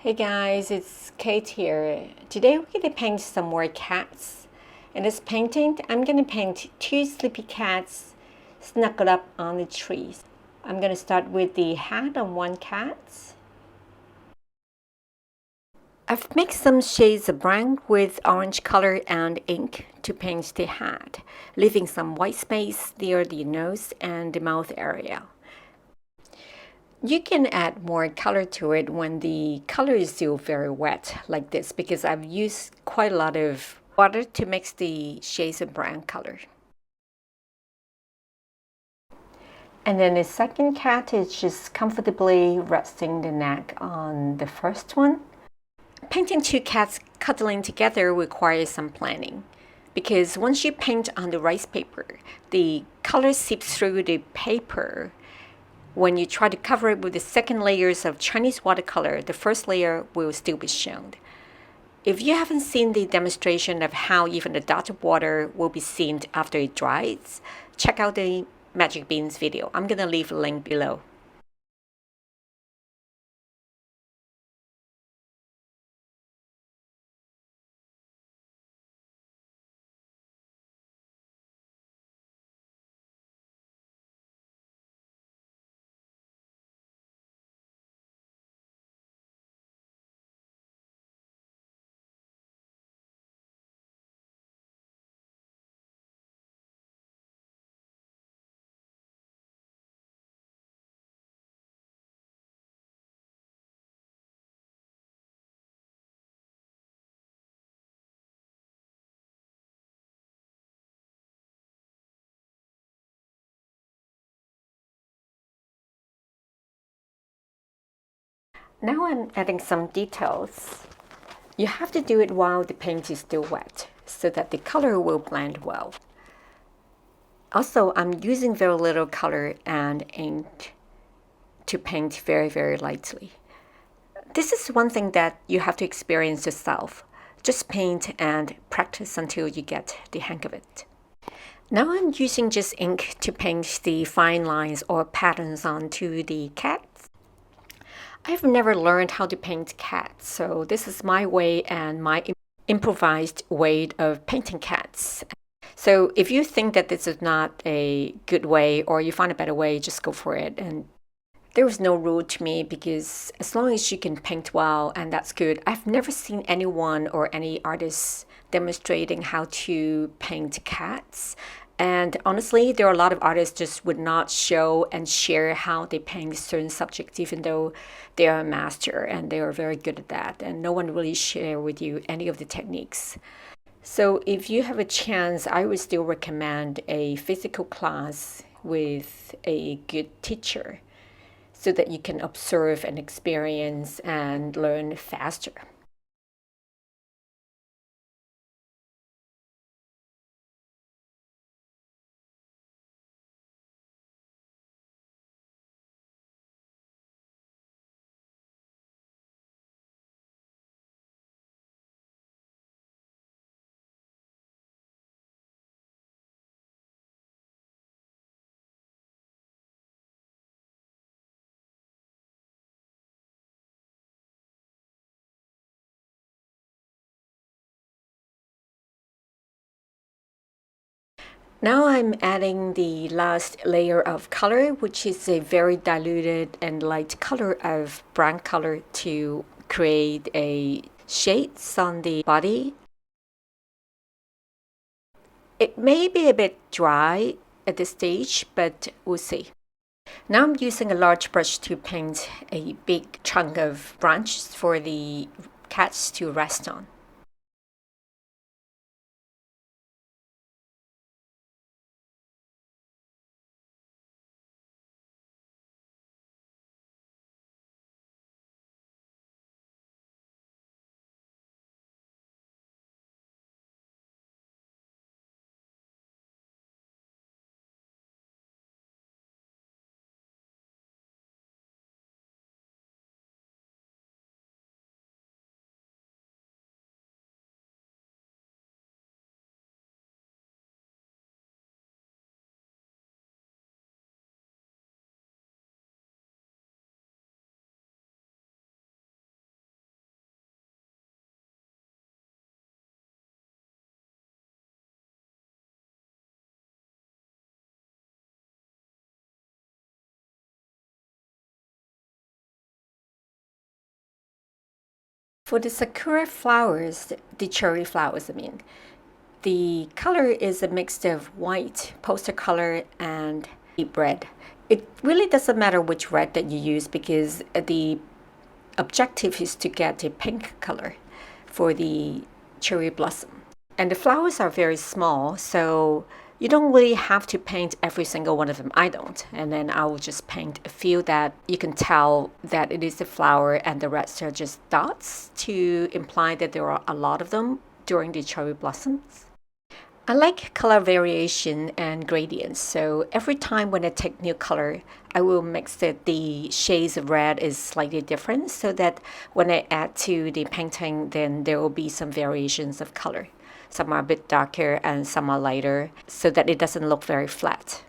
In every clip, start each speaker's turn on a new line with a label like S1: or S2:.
S1: Hey guys, it's Kate here. Today we're going to paint some more cats. In this painting, I'm going to paint two sleepy cats snuggled up on the trees. I'm going to start with the hat on one cat. I've mixed some shades of brown with orange color and ink to paint the hat, leaving some white space near the nose and the mouth area. You can add more color to it when the color is still very wet like this, because I've used quite a lot of water to mix the shades of brown color. And then the second cat is just comfortably resting the neck on the first one. Painting two cats cuddling together requires some planning, because once you paint on the rice paper, the color seeps through the paper. When you try to cover it with the second layers of Chinese watercolor, the first layer will still be shown. If you haven't seen the demonstration of how even the dot of water will be seen after it dries, check out the Magic Beans video. I'm going to leave a link below. Now I'm adding some details. You have to do it while the paint is still wet, so that the color will blend well. Also, I'm using very little color and ink to paint very lightly. This is one thing that you have to experience yourself. Just paint and practice until you get the hang of it. Now I'm using just ink to paint the fine lines or patterns onto the cats. I've never learned how to paint cats, so this is my way and my improvised way of painting cats. So if you think that this is not a good way or you find a better way, just go for it. And there was no rule to me, because as long as you can paint well, and that's good. I've never seen anyone or any artist demonstrating how to paint cats. And honestly, there are a lot of artists just would not show and share how they paint certain subjects, even though they are a master and they are very good at that. And no one really share with you any of the techniques. So if you have a chance, I would still recommend a physical class with a good teacher, so that you can observe and experience and learn faster. Now I'm adding the last layer of color, which is a very diluted and light color of brown color, to create a shades on the body. It may be a bit dry at this stage, but we'll see. Now I'm using a large brush to paint a big chunk of branches for the cats to rest on. For the sakura flowers, the cherry flowers, I mean, the color is a mix of white, poster color, and deep red. It really doesn't matter which red that you use because the objective is to get a pink color for the cherry blossom. And the flowers are very small, so you don't really have to paint every single one of them. I don't. And then I will just paint a few that you can tell that it is a flower, and the rest are just dots to imply that there are a lot of them during the cherry blossoms. I like color variation and gradients, so every time when I take new color, I will mix it. The shades of red is slightly different so that when I add to the painting, then there will be some variations of color. Some are a bit darker and some are lighter so that it doesn't look very flat.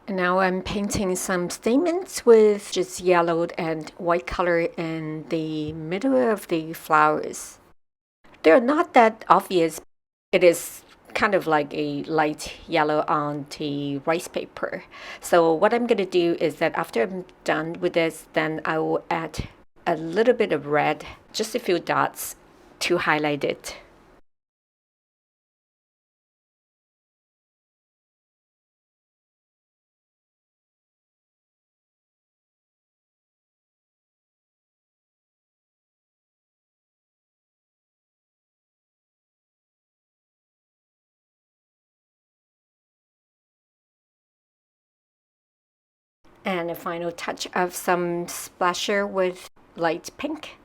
S1: And now I'm painting some statements with just yellowed and white color in the middle of the flowers. They're not that obvious. It is kind of like a light yellow on the rice paper. So what I'm going to do is that after I'm done with this, then I will add a little bit of red, just a few dots to highlight it. And a final touch of some splasher with light pink.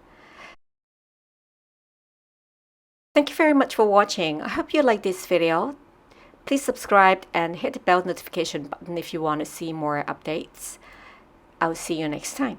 S1: Thank you very much for watching. I hope you like this video. Please subscribe and hit the bell notification button if you want to see more updates. I'll see you next time.